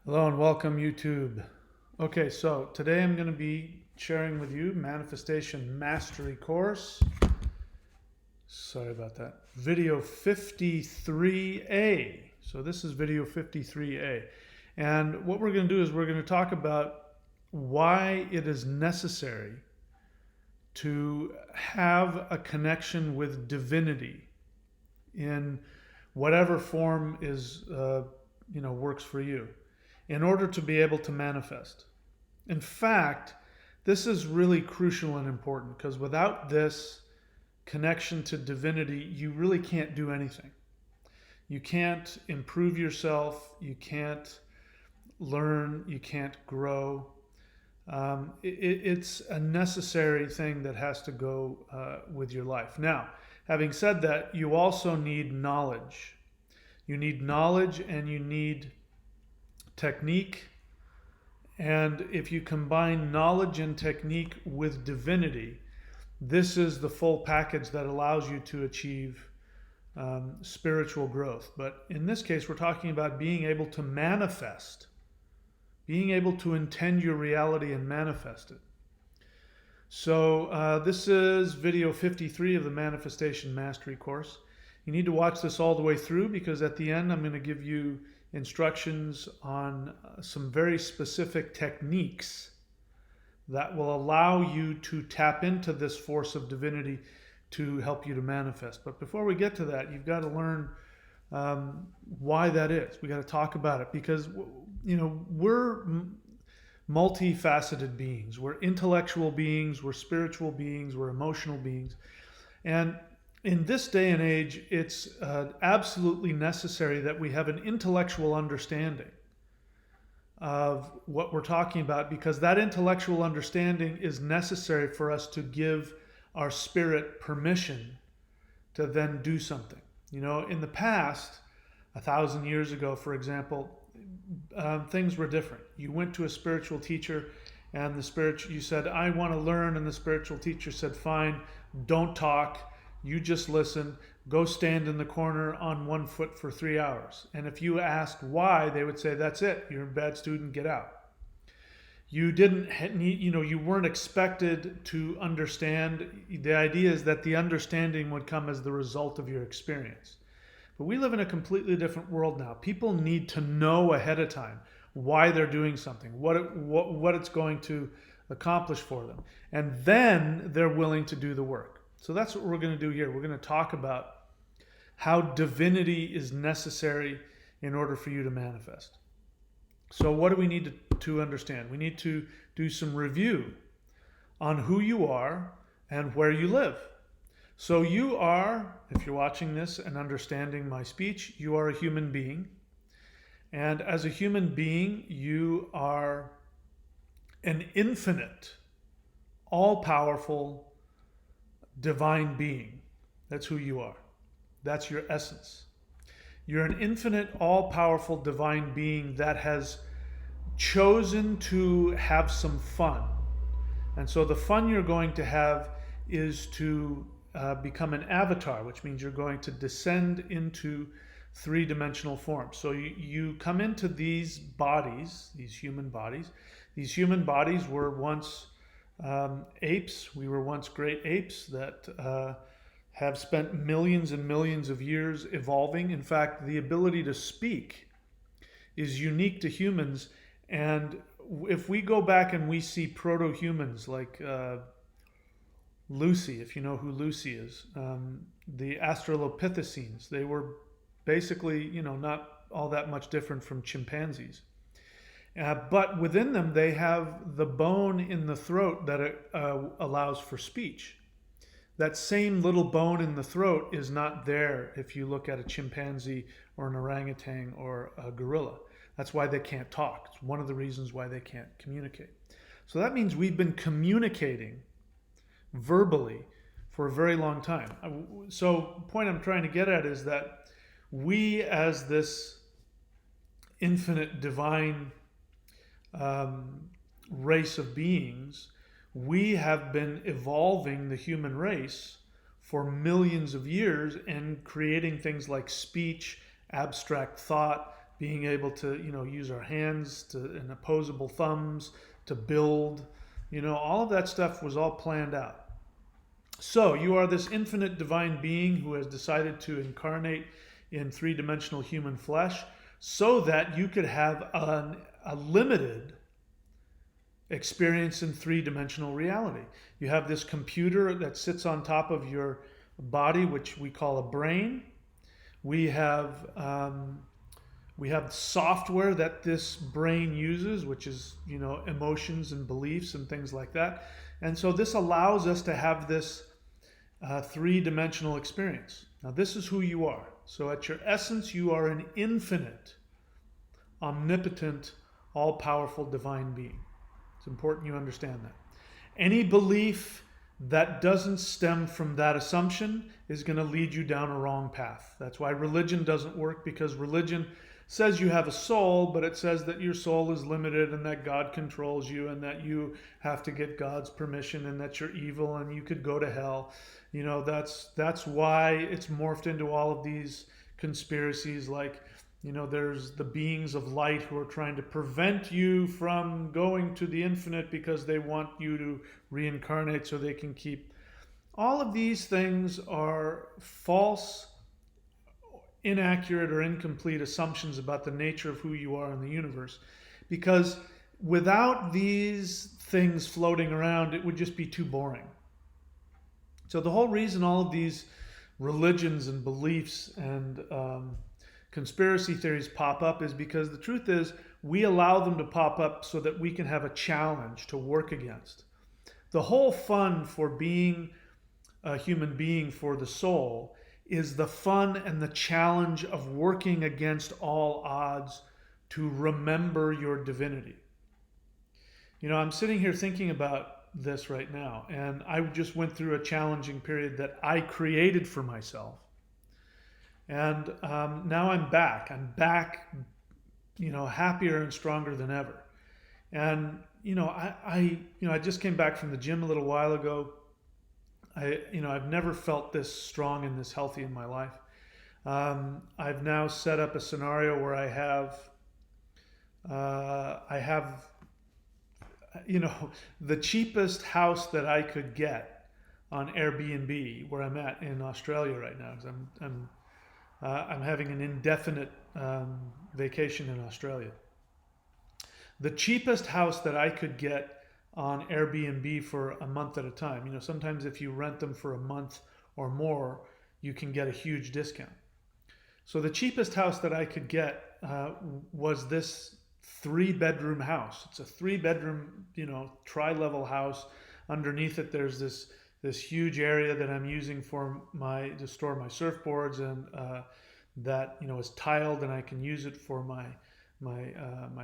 Hello and welcome, YouTube. Okay, so today I'm going to be sharing with you Manifestation Mastery course. Sorry about that. Video 53A. So this is video 53A. And what we're going to do is we're going to talk about why it is necessary to have a connection with divinity in whatever form is works for you, in order to be able to manifest. In fact, this is really crucial and important because without this connection to divinity, you really can't do anything. You can't improve yourself, you can't learn, you can't grow. It's a necessary thing that has to go with your life. Now, having said that, you also need knowledge. You need knowledge and you need technique. And if you combine knowledge and technique with divinity, this is the full package that allows you to achieve spiritual growth. But in this case, we're talking about being able to manifest, being able to intend your reality and manifest it. So this is video 53 of the Manifestation Mastery course. You need to watch this all the way through because at the end I'm going to give you instructions on some very specific techniques that will allow you to tap into this force of divinity to help you to manifest. But before we get to that, you've got to learn why that is. We got to talk about it because we're multifaceted beings. We're intellectual beings, we're spiritual beings, we're emotional beings. And in this day and age, it's absolutely necessary that we have an intellectual understanding of what we're talking about, because that intellectual understanding is necessary for us to give our spirit permission to then do something. In the past, 1,000 years ago, for example, things were different. You went to a spiritual teacher and you said, I want to learn. And the spiritual teacher said, fine, don't talk. You just listen, go stand in the corner on one foot for 3 hours. And if you asked why, they would say, that's it, you're a bad student, get out. You didn't need, you weren't expected to understand. The idea is that the understanding would come as the result of your experience. But we live in a completely different world now. People need to know ahead of time why they're doing something, what it's going to accomplish for them. And then they're willing to do the work. So that's what we're going to do here. We're going to talk about how divinity is necessary in order for you to manifest. So what do we need to understand? We need to do some review on who you are and where you live. So you are, if you're watching this and understanding my speech, you are a human being. And as a human being, you are an infinite, all-powerful, divine being. That's who you are. That's your essence. You're an infinite, all-powerful divine being that has chosen to have some fun. And so the fun you're going to have is to become an avatar, which means you're going to descend into three-dimensional form. So you come into these bodies, these human bodies. These human bodies were once apes. We were once great apes that have spent millions and millions of years evolving. In fact, the ability to speak is unique to humans. And if we go back and we see proto-humans like Lucy, if you know who Lucy is, the Australopithecines, they were basically, not all that much different from chimpanzees. But within them, they have the bone in the throat that allows for speech. That same little bone in the throat is not there if you look at a chimpanzee or an orangutan or a gorilla. That's why they can't talk. It's one of the reasons why they can't communicate. So that means we've been communicating verbally for a very long time. So the point I'm trying to get at is that we, as this infinite divine race of beings, we have been evolving the human race for millions of years and creating things like speech, abstract thought, being able to, use our hands and opposable thumbs to build, all of that stuff was all planned out. So you are this infinite divine being who has decided to incarnate in three-dimensional human flesh so that you could have a limited experience in three-dimensional reality. You have this computer that sits on top of your body, which we call a brain. We have software that this brain uses, which is emotions and beliefs and things like that. And so this allows us to have this three-dimensional experience. Now this is who you are. So at your essence, you are an infinite, omnipotent, all-powerful divine being. It's important you understand that. Any belief that doesn't stem from that assumption is going to lead you down a wrong path. That's why religion doesn't work, because religion says you have a soul, but it says that your soul is limited and that God controls you and that you have to get God's permission and that you're evil and you could go to hell. That's why it's morphed into all of these conspiracies, like there's the beings of light who are trying to prevent you from going to the infinite because they want you to reincarnate so they can keep. All of these things are false, inaccurate, or incomplete assumptions about the nature of who you are in the universe. Because without these things floating around, it would just be too boring. So the whole reason all of these religions and beliefs and conspiracy theories pop up is because the truth is we allow them to pop up so that we can have a challenge to work against. The whole fun for being a human being for the soul is the fun and the challenge of working against all odds to remember your divinity. I'm sitting here thinking about this right now, and I just went through a challenging period that I created for myself. And now I'm back. Happier and stronger than ever. And I just came back from the gym a little while ago. I've never felt this strong and this healthy in my life. I've now set up a scenario where I have the cheapest house that I could get on Airbnb, where I'm at in Australia right now, because I'm having an indefinite vacation in Australia. The cheapest house that I could get on Airbnb for a month at a time. Sometimes if you rent them for a month or more, you can get a huge discount. So the cheapest house that I could get was this 3-bedroom house. It's a 3-bedroom, tri-level house. Underneath it, there's this huge area that I'm using to store my surfboards, and that is tiled, and I can use it for my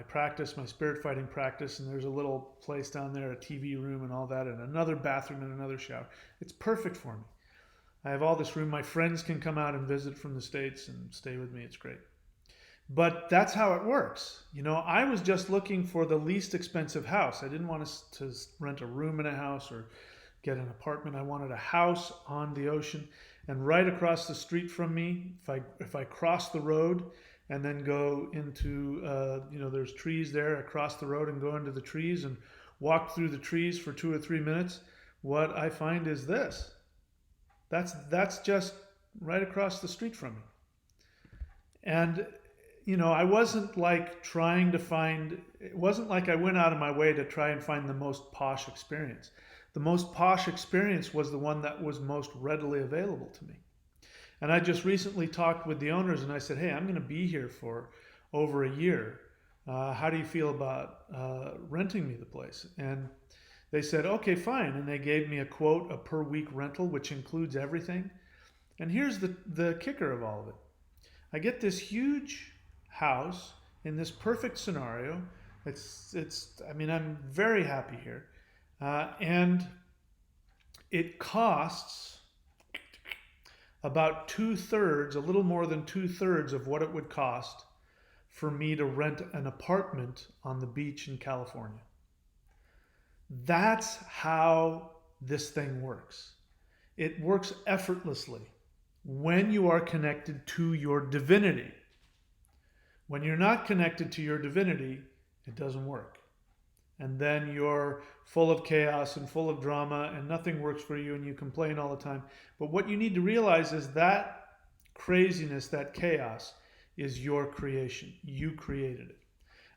practice, my spirit fighting practice. And there's a little place down there, a TV room and all that, and another bathroom and another shower. It's perfect for me. I have all this room. My friends can come out and visit from the States and stay with me. It's great. But that's how it works. I was just looking for the least expensive house. I didn't want to rent a room in a house or get an apartment. I wanted a house on the ocean. And right across the street from me, if I cross the road and then go into, there's trees there, across the road and go into the trees and walk through the trees for 2 or 3 minutes, what I find is this. That's just right across the street from me. And I wasn't like it wasn't like I went out of my way to try and find the most posh experience. The most posh experience was the one that was most readily available to me. And I just recently talked with the owners and I said, hey, I'm going to be here for over a year. How do you feel about renting me the place? And they said, okay, fine. And they gave me a quote, a per week rental, which includes everything. And here's the kicker of all of it. I get this huge house in this perfect scenario. I'm very happy here. And it costs about 2/3, a little more than 2/3 of what it would cost for me to rent an apartment on the beach in California. That's how this thing works. It works effortlessly when you are connected to your divinity. When you're not connected to your divinity, it doesn't work. And then you're full of chaos and full of drama and nothing works for you and you complain all the time. But what you need to realize is that craziness, that chaos, is your creation. You created it.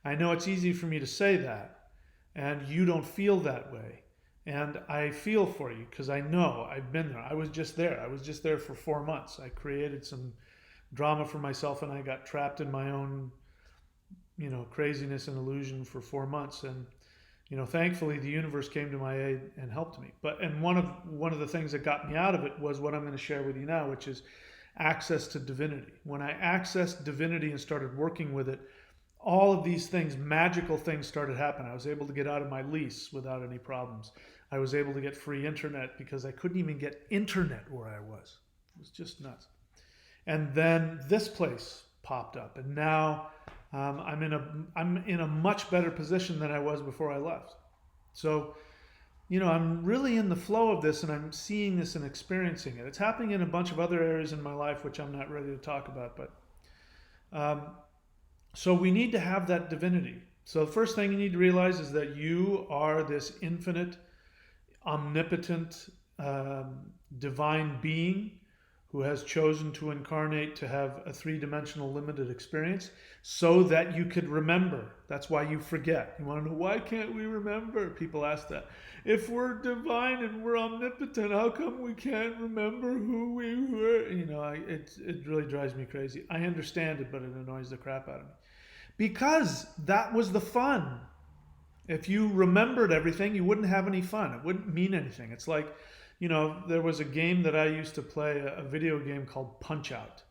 I know it's easy for me to say that, and you don't feel that way. And I feel for you because I know I've been there. I was just there. I was just there for 4 months. I created some drama for myself and I got trapped in my own, craziness and illusion for 4 months. And thankfully the universe came to my aid and helped me. And one of the things that got me out of it was what I'm going to share with you now, which is access to divinity. When I accessed divinity and started working with it, all of these things, magical things started happening. I was able to get out of my lease without any problems. I was able to get free internet because I couldn't even get internet where I was. It was just nuts. And then this place popped up, and now I'm in a much better position than I was before I left. So, I'm really in the flow of this, and I'm seeing this and experiencing it. It's happening in a bunch of other areas in my life, which I'm not ready to talk about. But so we need to have that divinity. So the first thing you need to realize is that you are this infinite, omnipotent, divine being who has chosen to incarnate to have a three-dimensional limited experience so that you could remember. That's why you forget. You want to know, why can't we remember? People ask that. If we're divine and we're omnipotent, how come we can't remember who we were? It really drives me crazy. I understand it, but it annoys the crap out of me. Because that was the fun. If you remembered everything, you wouldn't have any fun. It wouldn't mean anything. It's like, there was a game that I used to play, a video game called Punch-Out.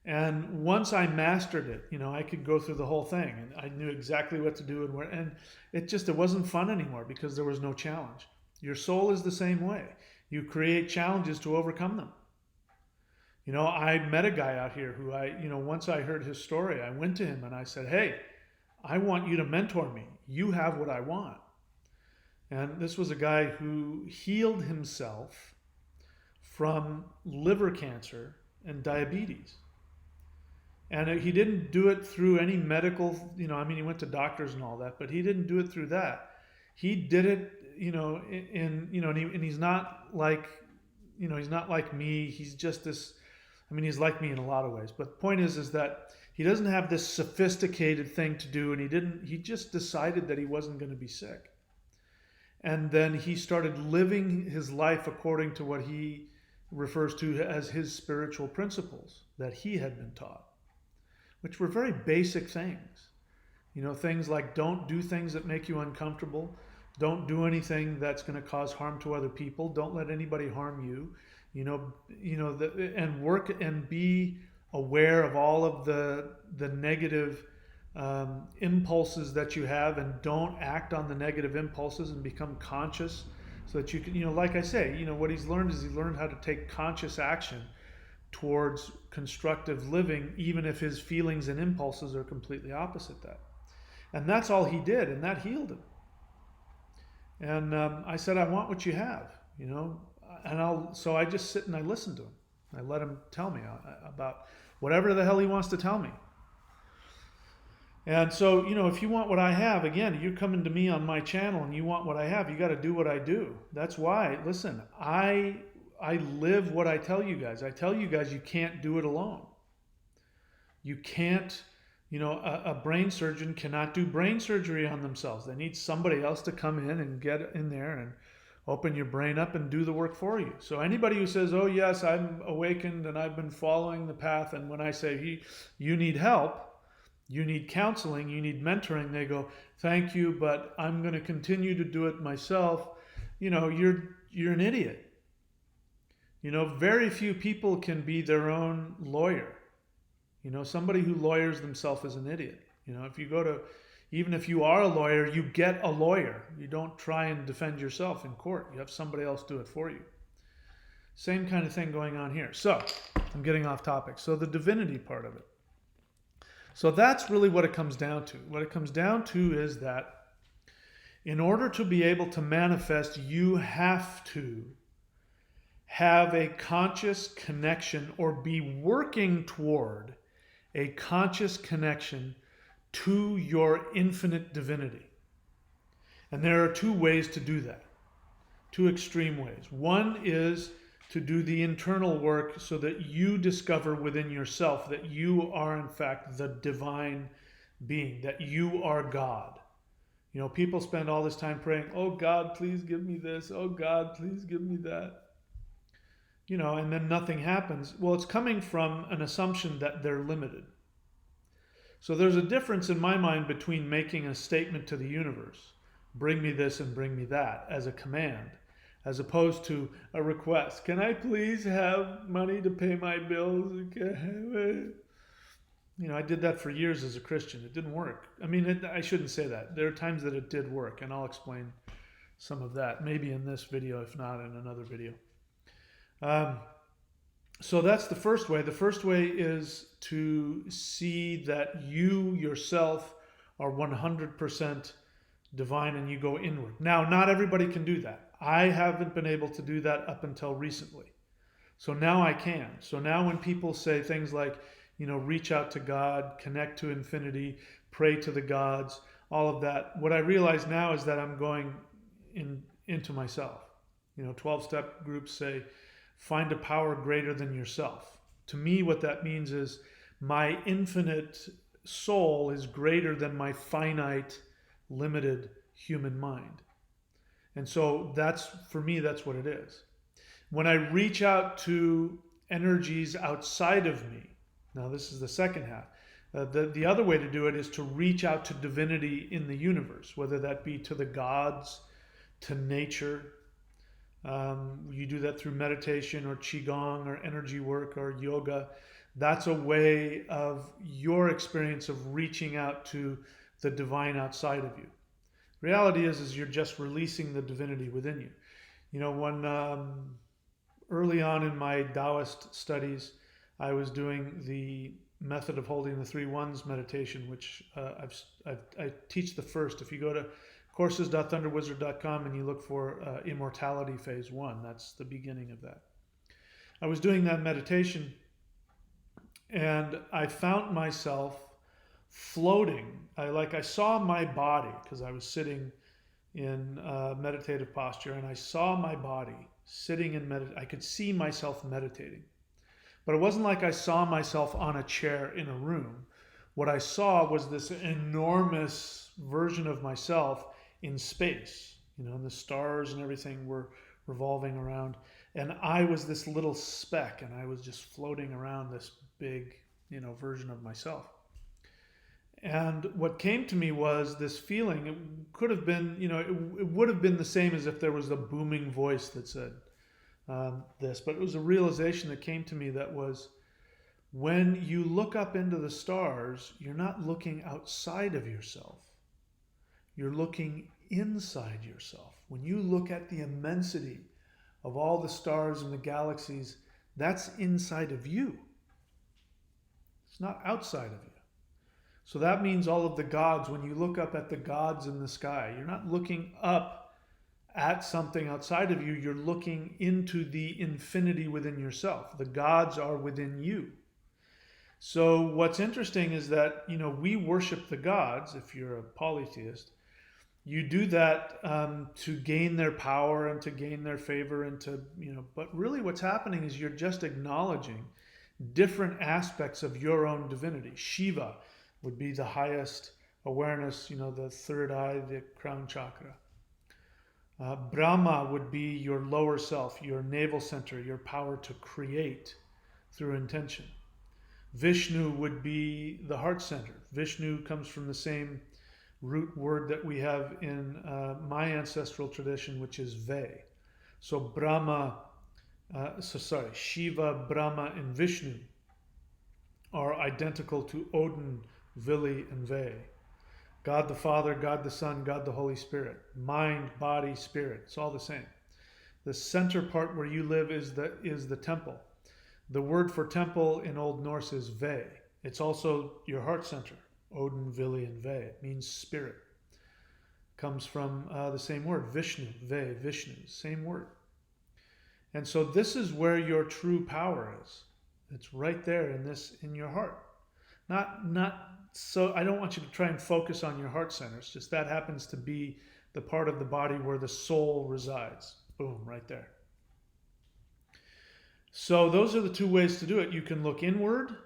And once I mastered it, I could go through the whole thing and I knew exactly what to do and where. And it wasn't fun anymore because there was no challenge. Your soul is the same way. You create challenges to overcome them. I met a guy out here who once I heard his story, I went to him and I said, hey, I want you to mentor me. You have what I want. And this was a guy who healed himself from liver cancer and diabetes. And he didn't do it through any medical, he went to doctors and all that, but he didn't do it through that. He did it, and he's not like, he's not like me. He's just this, he's like me in a lot of ways. But the point is that he doesn't have this sophisticated thing to do, and he just decided that he wasn't going to be sick. And then he started living his life according to what he refers to as his spiritual principles that he had been taught, which were very basic things. Things like don't do things that make you uncomfortable. Don't do anything that's going to cause harm to other people. Don't let anybody harm you. And work and be aware of all of the negative impulses that you have, and don't act on the negative impulses, and become conscious so that you can, like I say, what he's learned is he learned how to take conscious action towards constructive living, even if his feelings and impulses are completely opposite that. And that's all he did, and that healed him. And I said, I want what you have, so I just sit and I listen to him. I let him tell me about whatever the hell he wants to tell me. And so, if you want what I have, again, you're coming to me on my channel and you want what I have, you got to do what I do. That's why, listen, I live what I tell you guys. I tell you guys you can't do it alone. You can't, a brain surgeon cannot do brain surgery on themselves. They need somebody else to come in and get in there and open your brain up and do the work for you. So anybody who says, oh yes, I'm awakened and I've been following the path, and when I say you need help, you need counseling, you need mentoring, they go, thank you, but I'm going to continue to do it myself. You're an idiot. Very few people can be their own lawyer. Somebody who lawyers themselves is an idiot. If you go to, even if you are a lawyer, you get a lawyer. You don't try and defend yourself in court. You have somebody else do it for you. Same kind of thing going on here. So, I'm getting off topic. So the divinity part of it. So that's really what it comes down to. What it comes down to is that in order to be able to manifest, you have to have a conscious connection or be working toward a conscious connection to your infinite divinity. And there are two ways to do that, two extreme ways. One is to do the internal work so that you discover within yourself that you are, in fact, the divine being, that you are God. You know, people spend all this time praying, oh God, please give me this. Oh God, please give me that. You know, and then nothing happens. Well, it's coming from an assumption that they're limited. So there's a difference in my mind between making a statement to the universe, bring me this and bring me that, as a command, as opposed to a request. Can I please have money to pay my bills? You know, I did that for years as a Christian. It didn't work. I mean, I shouldn't say that. There are times that it did work, and I'll explain some of that, maybe in this video, if not in another video. So that's the first way. The first way is to see that you yourself are 100% divine and you go inward. Now, not everybody can do that. I haven't been able to do that up until recently. So now I can. So now when people say things like, you know, reach out to God, connect to infinity, pray to the gods, all of that, what I realize now is that I'm going into myself. You know, 12-step groups say, find a power greater than yourself. To me, what that means is my infinite soul is greater than my finite, limited human mind. And so that's, for me, that's what it is. When I reach out to energies outside of me, now this is the second half. The other way to do it is to reach out to divinity in the universe, whether that be to the gods, to nature. You do that through meditation or qigong or energy work or yoga. That's a way of your experience of reaching out to the divine outside of you. Reality is you're just releasing the divinity within you. You know, when early on in my Taoist studies, I was doing the method of holding the three ones meditation, which I teach the first. If you go to courses.thunderwizard.com and you look for immortality phase 1, that's the beginning of that. I was doing that meditation and I found myself floating. I saw my body, because I was sitting in meditative posture, and I saw my body sitting in I could see myself meditating. But it wasn't like I saw myself on a chair in a room. What I saw was this enormous version of myself in space, you know, and the stars and everything were revolving around. And I was this little speck, and I was just floating around this big, you know, version of myself. And what came to me was this feeling. It could have been, you know, it would have been the same as if there was a booming voice that said this, but it was a realization that came to me that was, when you look up into the stars, you're not looking outside of yourself. You're looking inside yourself. When you look at the immensity of all the stars and the galaxies, that's inside of you. It's not outside of you. So that means all of the gods, when you look up at the gods in the sky, you're not looking up at something outside of you, you're looking into the infinity within yourself. The gods are within you. So what's interesting is that, you know, we worship the gods. If you're a polytheist, you do that to gain their power and to gain their favor and to, you know, but really what's happening is you're just acknowledging different aspects of your own divinity. Shiva would be the highest awareness, you know, the third eye, the crown chakra. Brahma would be your lower self, your navel center, your power to create through intention. Vishnu would be the heart center. Vishnu comes from the same root word that we have in my ancestral tradition, which is Ve. So Shiva, Brahma, and Vishnu are identical to Odin, Vili, and Ve. God the Father, God the Son, God the Holy Spirit. Mind, body, spirit. It's all the same. The center part where you live is the temple. The word for temple in Old Norse is Ve. It's also your heart center. Odin, Vili, and Ve. It means spirit. Comes from the same word. Vishnu, Ve, Vishnu. Same word. And so this is where your true power is. It's right there in your heart. Not so I don't want you to try and focus on your heart center. It's just that happens to be the part of the body where the soul resides. Boom, right there. So those are the two ways to do it. You can look inward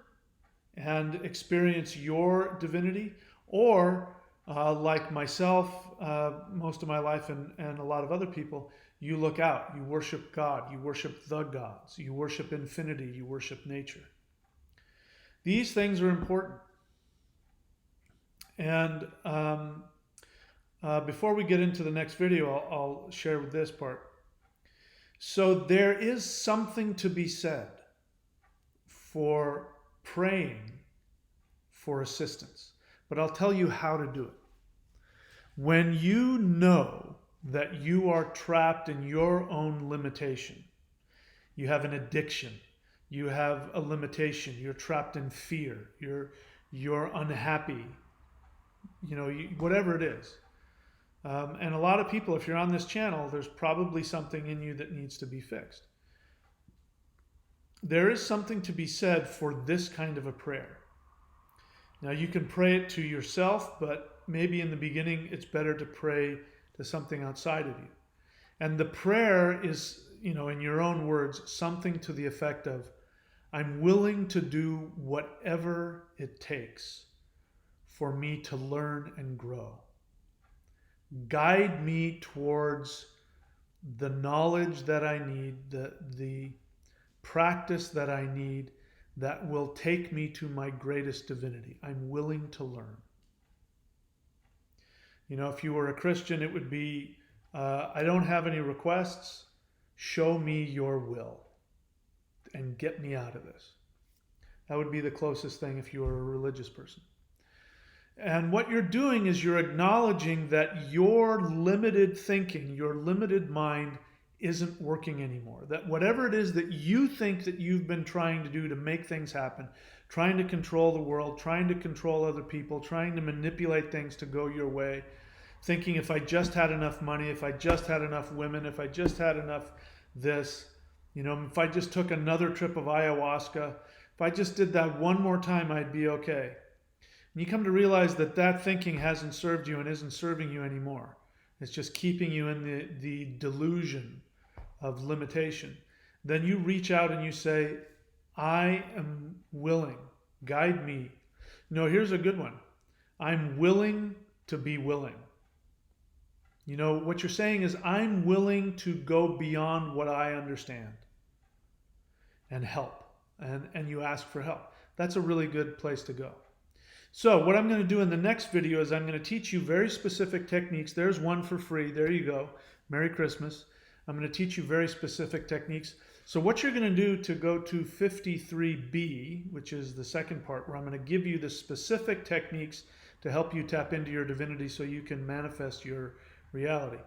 and experience your divinity, or like myself, most of my life, and a lot of other people, you look out, you worship God, you worship the gods, you worship infinity, you worship nature. These things are important. And before we get into the next video, I'll share with this part. So there is something to be said for praying for assistance, but I'll tell you how to do it. When you know that you are trapped in your own limitation, you have an addiction, you have a limitation, you're trapped in fear, you're unhappy, whatever it is. And a lot of people, if you're on this channel, there's probably something in you that needs to be fixed. There is something to be said for this kind of a prayer. Now, you can pray it to yourself, but maybe in the beginning it's better to pray to something outside of you. And the prayer is, in your own words, something to the effect of, I'm willing to do whatever it takes for me to learn and grow. Guide me towards the knowledge that I need, the practice that I need that will take me to my greatest divinity. I'm willing to learn. If you were a Christian, it would be, I don't have any requests. Show me your will and get me out of this. That would be the closest thing if you were a religious person. And what you're doing is you're acknowledging that your limited thinking, your limited mind isn't working anymore. That whatever it is that you think that you've been trying to do to make things happen, trying to control the world, trying to control other people, trying to manipulate things to go your way, thinking if I just had enough money, if I just had enough women, if I just had enough this, if I just took another trip of ayahuasca, if I just did that one more time, I'd be okay. And you come to realize that that thinking hasn't served you and isn't serving you anymore. It's just keeping you in the delusion of limitation. Then you reach out and you say, I am willing. Guide me. No, here's a good one. I'm willing to be willing. What you're saying is, I'm willing to go beyond what I understand and help. And you ask for help. That's a really good place to go. So what I'm going to do in the next video is I'm going to teach you very specific techniques. There's one for free. There you go. Merry Christmas. I'm going to teach you very specific techniques. So what you're going to do to go to 53B, which is the second part, where I'm going to give you the specific techniques to help you tap into your divinity so you can manifest your reality.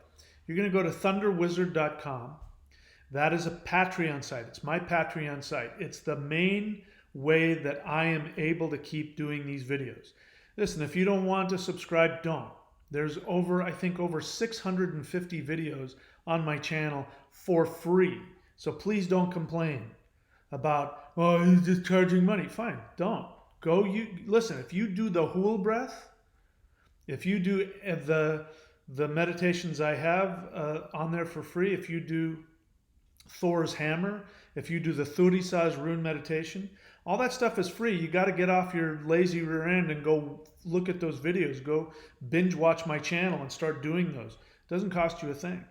You're going to go to thunderwizard.com. That is a Patreon site. It's my Patreon site. It's the main way that I am able to keep doing these videos. Listen, if you don't want to subscribe, don't. There's over 650 videos on my channel for free. So please don't complain about, oh, he's just charging money. Fine, don't. Listen, if you do the whole breath, if you do the meditations I have on there for free, if you do Thor's hammer, if you do the Thurisaz rune meditation, all that stuff is free. You got to get off your lazy rear end and go look at those videos. Go binge watch my channel and start doing those. It doesn't cost you a thing.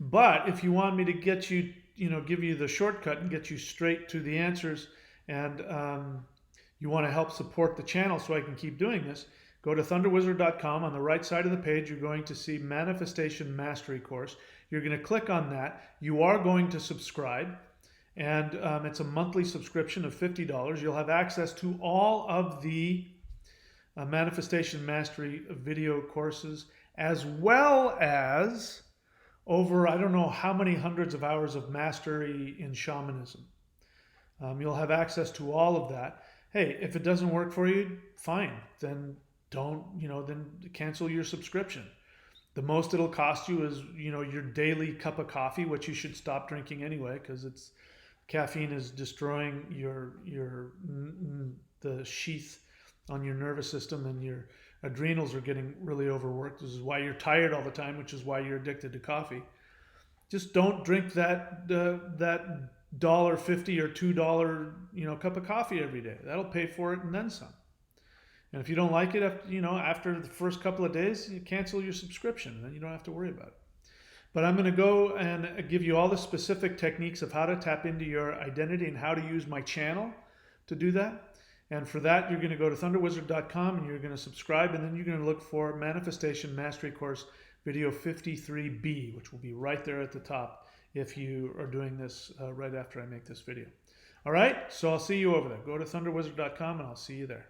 But if you want me to get you, give you the shortcut and get you straight to the answers, and you want to help support the channel so I can keep doing this, go to thunderwizard.com. On the right side of the page, you're going to see Manifestation Mastery Course. You're going to click on that. You are going to subscribe, and it's a monthly subscription of $50. You'll have access to all of the Manifestation Mastery video courses, as well as over, I don't know how many hundreds of hours of mastery in shamanism. You'll have access to all of that. Hey, if it doesn't work for you, fine. Then then cancel your subscription. The most it'll cost you is, your daily cup of coffee, which you should stop drinking anyway, because caffeine is destroying the sheath on your nervous system, and your adrenals are getting really overworked. This is why you're tired all the time, which is why you're addicted to coffee. Just don't drink that $1.50 or $2 cup of coffee every day. That'll pay for it and then some. And if you don't like it, after the first couple of days, you cancel your subscription, and then you don't have to worry about it. But I'm going to go and give you all the specific techniques of how to tap into your identity and how to use my channel to do that. And for that, you're going to go to thunderwizard.com and you're going to subscribe, and then you're going to look for Manifestation Mastery Course video 53B, which will be right there at the top if you are doing this right after I make this video. All right, so I'll see you over there. Go to thunderwizard.com and I'll see you there.